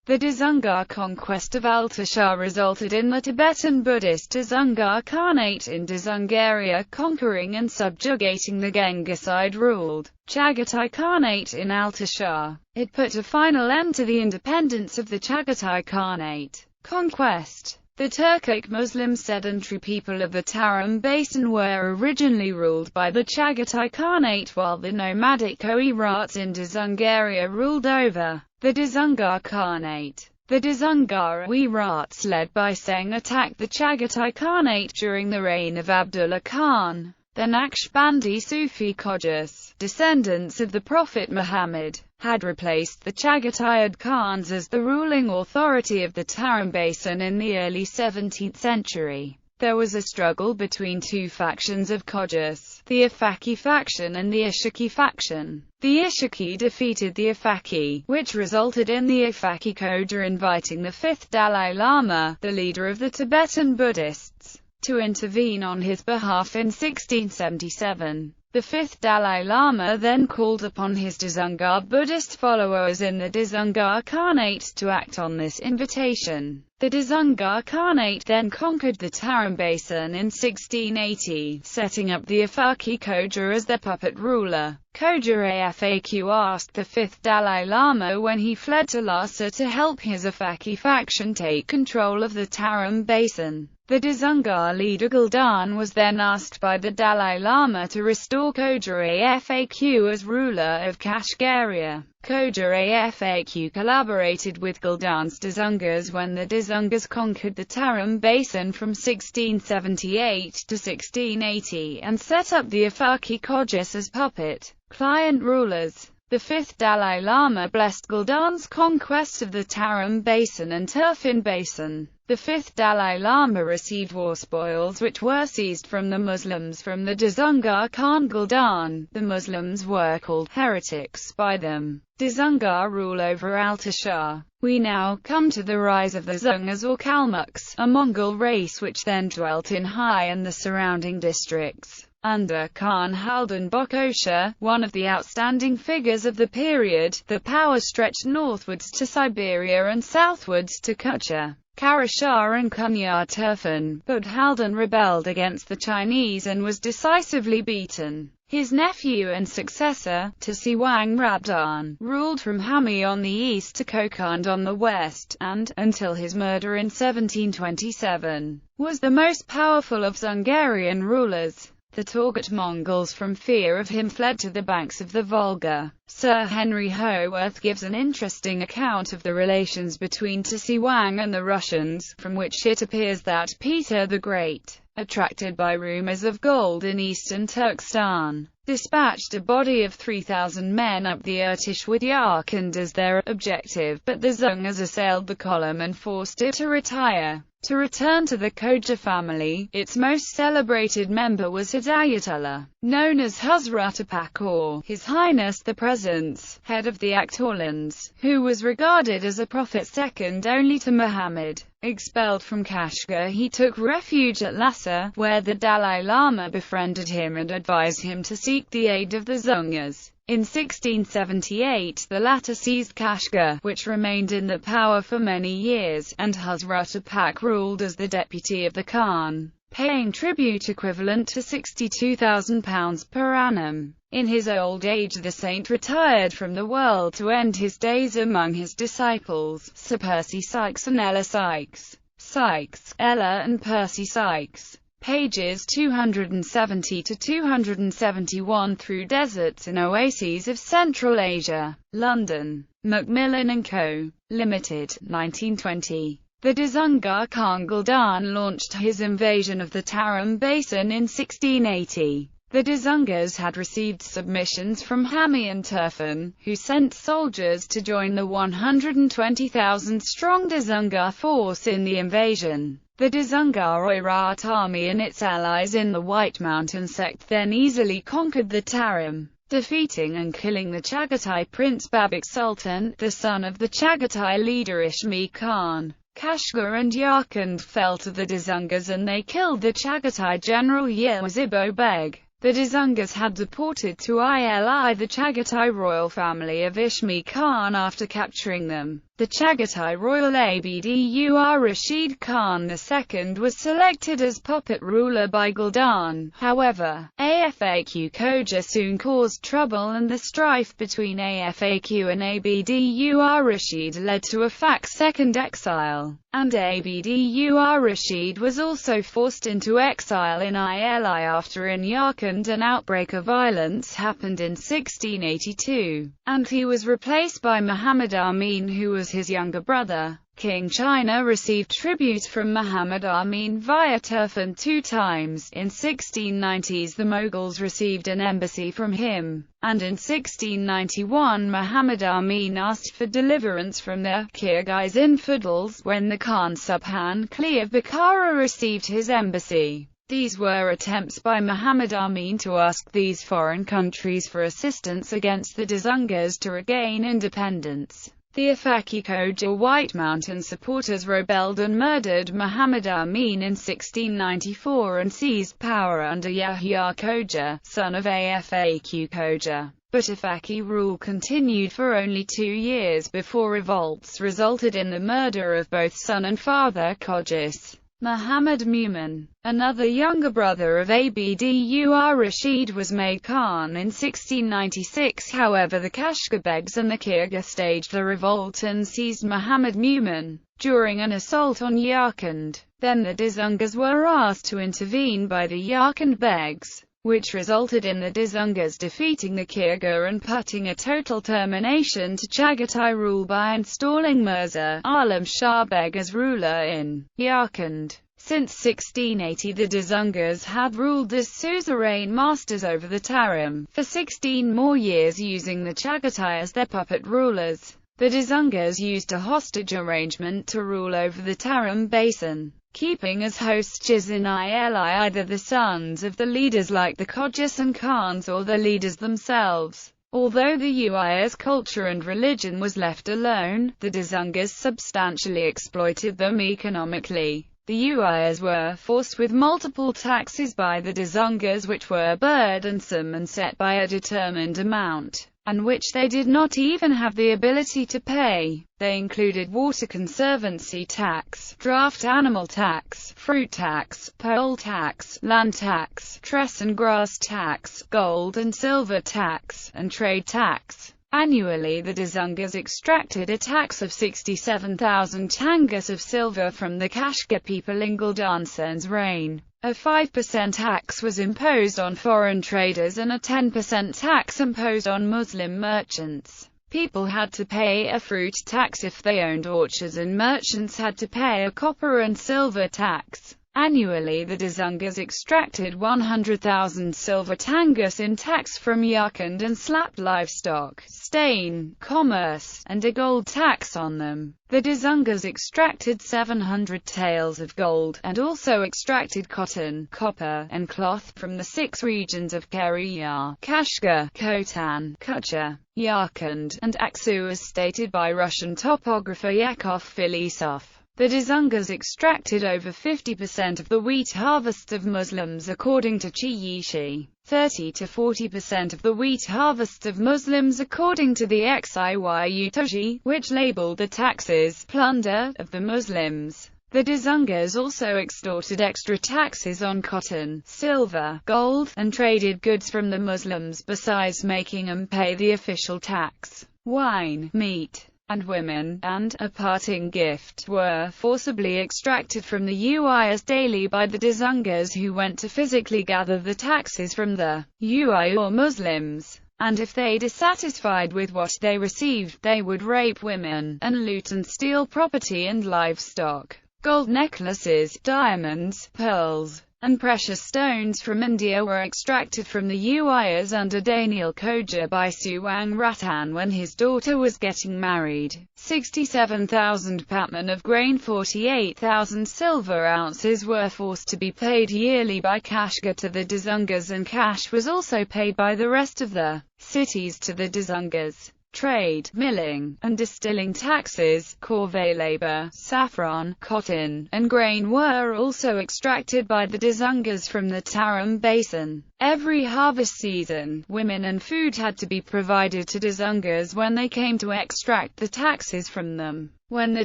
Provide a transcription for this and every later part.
The Dzungar conquest of Altishahr resulted in the Tibetan Buddhist Dzungar Khanate in Dzungaria conquering and subjugating the Genghiside-ruled Chagatai Khanate in Altishahr. It put a final end to the independence of the Chagatai Khanate. Conquest. The Turkic Muslim sedentary people of the Tarim Basin were originally ruled by the Chagatai Khanate, while the nomadic Oirats in Dzungaria ruled over the Dzungar Khanate. The Dzungar Oirats led by Seng attacked the Chagatai Khanate during the reign of Abdullah Khan. The Naqshbandi Sufi Khojas, descendants of the Prophet Muhammad, had replaced the Chagatai Khans as the ruling authority of the Tarim Basin in the early 17th century. There was a struggle between two factions of Khojas, the Afaki faction and the Ishaki faction. The Ishaki defeated the Afaki, which resulted in the Afaki Khoja inviting the 5th Dalai Lama, the leader of the Tibetan Buddhists, to intervene on his behalf in 1677. The 5th Dalai Lama then called upon his Dzungar Buddhist followers in the Dzungar Khanate to act on this invitation. The Dzungar Khanate then conquered the Tarim Basin in 1680, setting up the Afaki Khoja as their puppet ruler. Khoja Afaq asked the 5th Dalai Lama when he fled to Lhasa to help his Afaki faction take control of the Tarim Basin. The Dzungar leader Guldan was then asked by the Dalai Lama to restore Khoja Afaq as ruler of Kashgaria. Khoja Afaq collaborated with Guldan's Dzungars when the Dzungars conquered the Tarim Basin from 1678 to 1680 and set up the Afaki Khojas as puppet client rulers. The 5th Dalai Lama blessed Guldan's conquest of the Tarim Basin and Turfin Basin. The 5th Dalai Lama received war spoils which were seized from the Muslims from the Dzungar Khan Guldan. The Muslims were called heretics by them. Dzungar rule over Altishahr. We now come to the rise of the Dzungars or Kalmucks, a Mongol race which then dwelt in Hai and the surrounding districts. Under Khan Haldan Bokosha, one of the outstanding figures of the period, the power stretched northwards to Siberia and southwards to Kucha, Karashar and Kunya Turfan, but Haldan rebelled against the Chinese and was decisively beaten. His nephew and successor, Tasiwang Rabdan, ruled from Hami on the east to Kokand on the west, and, until his murder in 1727, was the most powerful of Dzungarian rulers. The Torgut Mongols from fear of him fled to the banks of the Volga. Sir Henry Howorth gives an interesting account of the relations between Tasiwang and the Russians, from which it appears that Peter the Great, attracted by rumors of gold in eastern Turkestan, dispatched a body of 3,000 men up the Irtish with Yarkand as their objective, but the Dzungars assailed the column and forced it to retire. To return to the Khoja family, its most celebrated member was Hidayatullah, known as Huzrutapak or His Highness the Presence, head of the Aktorlands, who was regarded as a prophet second only to Muhammad. Expelled from Kashgar, he took refuge at Lhasa, where the Dalai Lama befriended him and advised him to seek the aid of the Dzungars. In 1678 the latter seized Kashgar, which remained in the power for many years, and Huzrutapak ruled as the deputy of the Khan, paying tribute equivalent to £62,000 per annum. In his old age the saint retired from the world to end his days among his disciples, Sir Percy Sykes and Ella Sykes. Sykes, Ella and Percy Sykes. Pages 270 to 271 through deserts and oases of Central Asia. London. Macmillan & Co. Limited, 1920. The Dzungar Khan Guldan launched his invasion of the Tarim Basin in 1680. The Dzungars had received submissions from Hami and Turfan, who sent soldiers to join the 120,000-strong Dzungar force in the invasion. The Dzungar Oirat army and its allies in the White Mountain sect then easily conquered the Tarim, defeating and killing the Chagatai prince Babak Sultan, the son of the Chagatai leader Ishmi Khan. Kashgar and Yarkand fell to the Dzungars and they killed the Chagatai general Yezibo Beg. The Dzungars had deported to Ili the Chagatai royal family of Ishmi Khan after capturing them. The Chagatai royal Abdur Rashid Khan II was selected as puppet ruler by Guldan. However, Afaq Khoja soon caused trouble, and the strife between Afaq and Abdur Rashid led to Afaq's second exile, and Abdur Rashid was also forced into exile in Ili after in Yarkand an outbreak of violence happened in 1682, and he was replaced by Muhammad Amin, who was his younger brother. King China received tribute from Muhammad Amin via Turfan 2 times. In 1690s the Mughals received an embassy from him, and in 1691 Muhammad Amin asked for deliverance from the Kyrgyz infidels when the Khan Subhan Kli of Bukhara received his embassy. These were attempts by Muhammad Amin to ask these foreign countries for assistance against the Dzungars to regain independence. The Afaq Khoja White Mountain supporters rebelled and murdered Muhammad Amin in 1694 and seized power under Yahya Khoja, son of Afaq Khoja. But Afaqi rule continued for only 2 years before revolts resulted in the murder of both son and father Khojas. Muhammad Mumin, another younger brother of Abdur Rashid, was made Khan in 1696. However, the Kashgarbegs and the Kyrgyz staged a revolt and seized Muhammad Mumin during an assault on Yarkand. Then the Dzungars were asked to intervene by the Yarkand Begs, which resulted in the Dzungars defeating the Kyrgyz and putting a total termination to Chagatai rule by installing Mirza Alam Shah Beg as ruler in Yarkand. Since 1680 the Dzungars had ruled as suzerain masters over the Tarim for 16 more years, using the Chagatai as their puppet rulers. The Dzungars used a hostage arrangement to rule over the Tarim Basin, keeping as hostages in Ili either the sons of the leaders like the Khojas and Khans or the leaders themselves. Although the Uyghurs' culture and religion was left alone, the Dzungars substantially exploited them economically. The Uyghurs were forced with multiple taxes by the Dzungars, which were burdensome and set by a determined amount, and which they did not even have the ability to pay. They included water conservancy tax, draft animal tax, fruit tax, poll tax, land tax, tress and grass tax, gold and silver tax, and trade tax. Annually the Dzungars extracted a tax of 67,000 tangas of silver from the Kashgar people in Guldan Sen's reign. A 5% tax was imposed on foreign traders and a 10% tax imposed on Muslim merchants. People had to pay a fruit tax if they owned orchards, and merchants had to pay a copper and silver tax. Annually the Dzungars extracted 100,000 silver tangas in tax from Yarkand and slapped livestock, stain, commerce, and a gold tax on them. The Dzungars extracted 700 taels of gold, and also extracted cotton, copper, and cloth from the 6 regions of Kerala, Kashgar, Khotan, Kutcha, Yarkand, and Aksu as stated by Russian topographer Yakov Filisov. The Dzungars extracted over 50% of the wheat harvests of Muslims according to Chiyishi, 30 to 40% of the wheat harvests of Muslims according to the Xiyu, which labeled the taxes plunder of the Muslims. The Dzungars also extorted extra taxes on cotton, silver, gold, and traded goods from the Muslims besides making them pay the official tax. Wine, meat, and women, and a parting gift, were forcibly extracted from the Uyghurs daily by the Dzungars, who went to physically gather the taxes from the Uyghur Muslims, and if they dissatisfied with what they received, they would rape women, and loot and steal property and livestock. Gold necklaces, diamonds, pearls, and precious stones from India were extracted from the Uyghurs under Daniel Khoja by Suwang Ratan when his daughter was getting married. 67,000 patman of grain, 48,000 silver ounces were forced to be paid yearly by Kashgar to the Dzungars, and cash was also paid by the rest of the cities to the Dzungars. trade, milling, and distilling taxes, corvée labor, saffron, cotton, and grain were also extracted by the Dzungars from the Tarim Basin. Every harvest season, women and food had to be provided to Dzungars when they came to extract the taxes from them. When the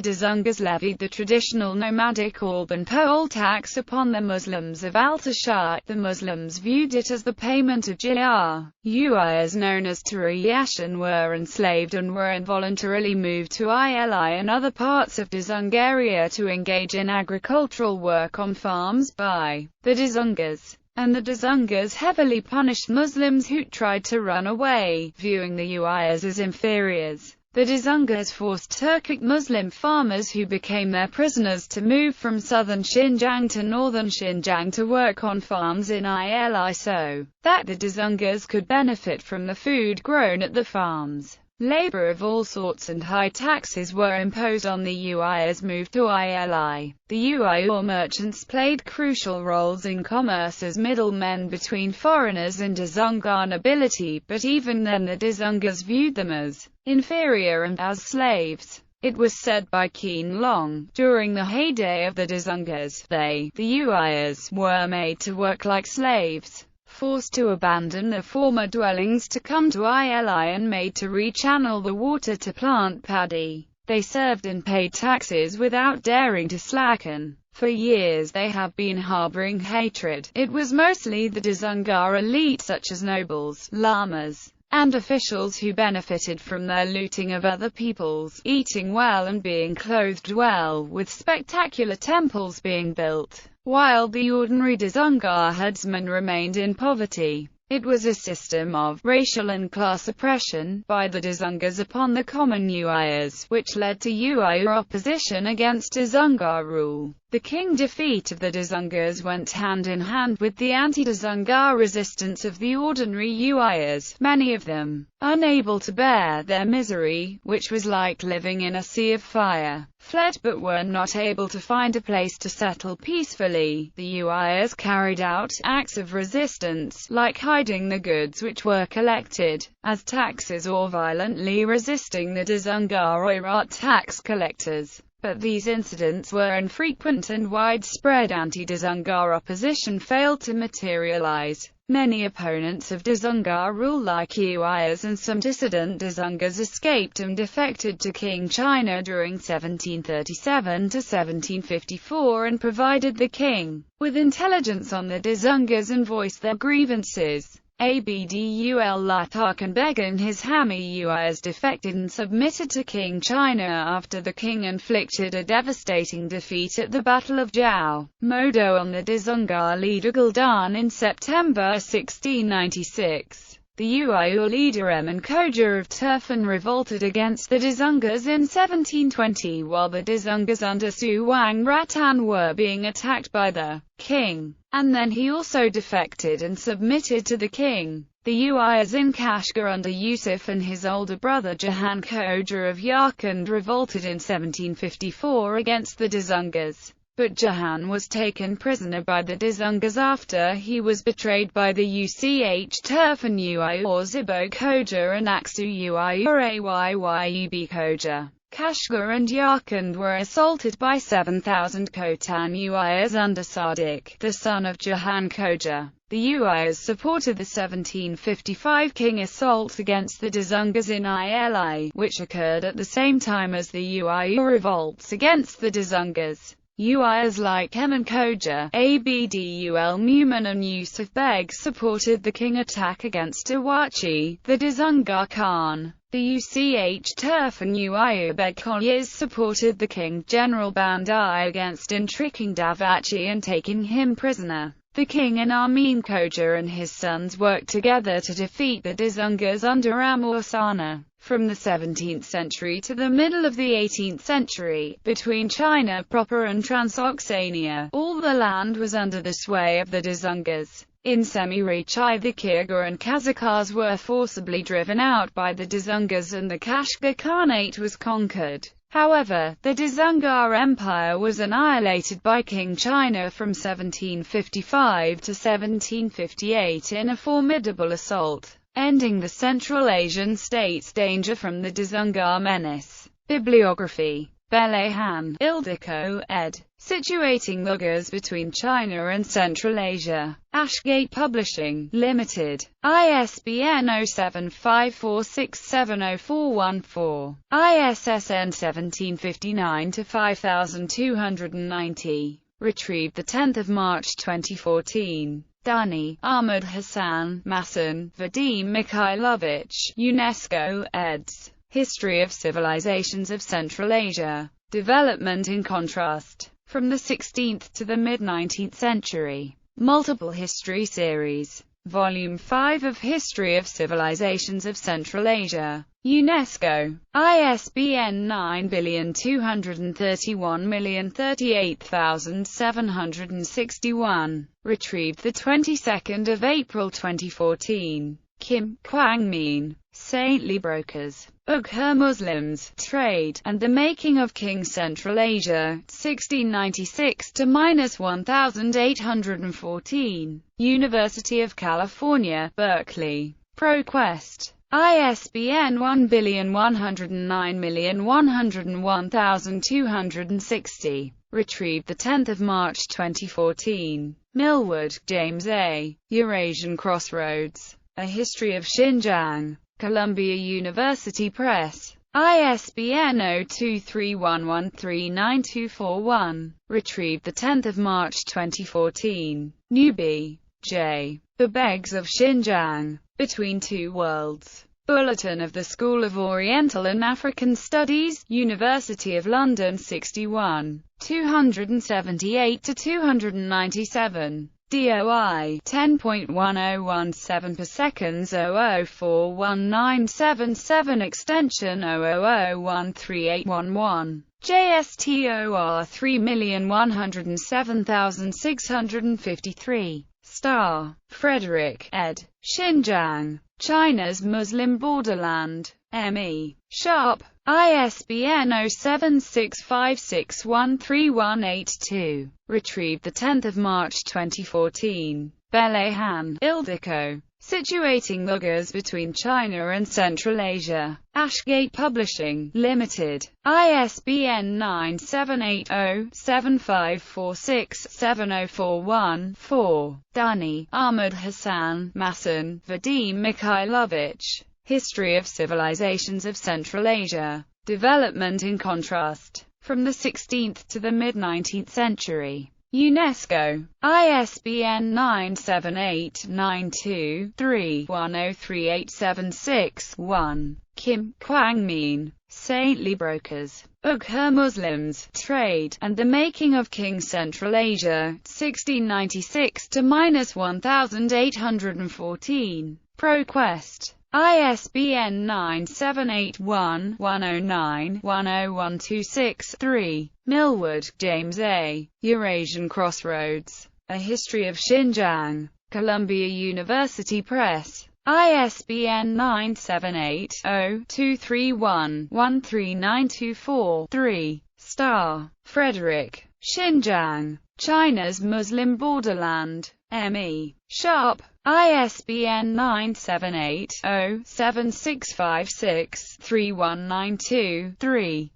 Dzungars levied the traditional nomadic Alban poll tax upon the Muslims of Altishahr, the Muslims viewed it as the payment of jizya. Uyghurs known as Tariashan were enslaved and were involuntarily moved to Ili and other parts of Dzungaria to engage in agricultural work on farms by the Dzungars. And the Dzungars heavily punished Muslims who tried to run away, viewing the Uyghurs as inferiors. The Dzungars forced Turkic Muslim farmers who became their prisoners to move from southern Xinjiang to northern Xinjiang to work on farms in Ili so that the Dzungars could benefit from the food grown at the farms. Labor of all sorts and high taxes were imposed on the Uyghurs moved to Ili. The Uyghur merchants played crucial roles in commerce as middlemen between foreigners and Dzungar nobility, but even then the Dzungars viewed them as inferior and as slaves. It was said by Qian Long, during the heyday of the Dzungars, the Uyghurs, were made to work like slaves, forced to abandon their former dwellings to come to Ili and made to rechannel the water to plant paddy. They served and paid taxes without daring to slacken. For years they have been harboring hatred. It was mostly the Dzungar elite such as nobles, lamas, and officials who benefited from their looting of other peoples, eating well and being clothed well, with spectacular temples being built, while the ordinary Dzungar headsmen remained in poverty. It was a system of racial and class oppression by the Dzungars upon the common Uyghurs, which led to Uyghur opposition against Dzungar rule. The king defeat of the Dzungars went hand in hand with the anti-Dzungar resistance of the ordinary Uyghurs, many of them, unable to bear their misery, which was like living in a sea of fire, fled but were not able to find a place to settle peacefully. The Uyghurs carried out acts of resistance, like hiding the goods which were collected as taxes or violently resisting the Dzungar Oirat tax collectors. But these incidents were infrequent and widespread anti-Dzungar opposition failed to materialize. Many opponents of Dzungar rule like Uyghurs and some dissident Dzungars escaped and defected to King China during 1737 to 1754 and provided the king with intelligence on the Dzungars and voiced their grievances. Abdul Latif Khan Beg and his Hami Uyghurs defected and submitted to King China after the king inflicted a devastating defeat at the Battle of Jiao Modo on the Dzungar leader Guldan in September 1696. The Uyghur leader Emin Koja of Turfan revolted against the Dzungars in 1720 while the Dzungars under Suwang Ratan were being attacked by the king, and then he also defected and submitted to the king. The Uyghurs in Kashgar under Yusuf and his older brother Jahan Koja of Yarkand revolted in 1754 against the Dzungars. But Jahan was taken prisoner by the Dzungars after he was betrayed by the Turfan Uyghur Zibo Koja and Aksu Uyghur Ayyub Koja. Kashgar and Yarkand were assaulted by 7,000 Khotan Uyghurs under Sadiq, the son of Jahan Koja. The Uyghurs supported the 1755 king assault against the Dzungars in Ili, which occurred at the same time as the Uyghur revolts against the Dzungars. Uyghurs like Emin Koja, Abdul Mumin and Yusuf Beg supported the king attack against Awachi, the Dzungar Khan. The Turfan Uyghur Beg Kolyas supported the king General Bandai against intriguing Davachi and taking him prisoner. The king and Amin Koja and his sons worked together to defeat the Dzungars under Amur Sana. From the 17th century to the middle of the 18th century, between China proper and Transoxania, all the land was under the sway of the Dzungars. In Semi-Reachai the Kyrgyz and Kazakhs were forcibly driven out by the Dzungars and the Kashgar Khanate was conquered. However, the Dzungar Empire was annihilated by King China from 1755 to 1758 in a formidable assault. ending the Central Asian states' danger from the Dzungar menace. Bibliography. Belehan, Ildiko, ed. Situating Lugars between China and Central Asia. Ashgate Publishing, Limited. ISBN 0754670414. ISSN 1759-5290. Retrieved 10 March 2014. Dani, Ahmad Hassan, Masan, Vadim Mikhailovich, UNESCO, eds. History of Civilizations of Central Asia. Development in Contrast. From the 16th to the mid-19th century. Multiple History Series. Volume 5 of History of Civilizations of Central Asia. UNESCO. ISBN 9231038,761. Retrieved the 22nd of April 2014. Kim, Kwangmin. Saintly Brokers. Uyghur Muslims, Trade, and the Making of King Central Asia, 1696–1814. University of California, Berkeley. ProQuest. ISBN 1109101260. Retrieved 10 March 2014. Millward, James A. Eurasian Crossroads. A History of Xinjiang. Columbia University Press. ISBN 0231139241. Retrieved 10 March 2014. Newby, J. The Begs of Xinjiang. Between Two Worlds. Bulletin of the School of Oriental and African Studies, University of London 61. 278–297. DOI 10.1017 per seconds 00419777 extension 00013811. JSTOR 3,107,653. Starr, Frederick, ed. Xinjiang, China's Muslim Borderland. M.E. Sharp. ISBN 0765613182. Retrieved 10 March 2014. Belehan, Ildiko. Situating Lugars between China and Central Asia. Ashgate Publishing, Limited. ISBN 978-0-7546-7041-4. Dani, Ahmad Hassan, Masan, Vadim Mikhailovich. History of Civilizations of Central Asia. Development in Contrast. From the 16th to the mid-19th century. UNESCO. ISBN 978-92-3-103876-1. Kim, Kwangmin. Saintly Brokers. Uyghur Muslims, Trade, and the Making of King Central Asia, 1696–1814. ProQuest. ISBN 978-1-109-10126-3. Millward, James A. Eurasian Crossroads. A History of Xinjiang. Columbia University Press. ISBN 978-0-231-13924-3. Starr, Frederick. Xinjiang, China's Muslim Borderland. M.E. Sharp. ISBN 978-0-7656-3192-3.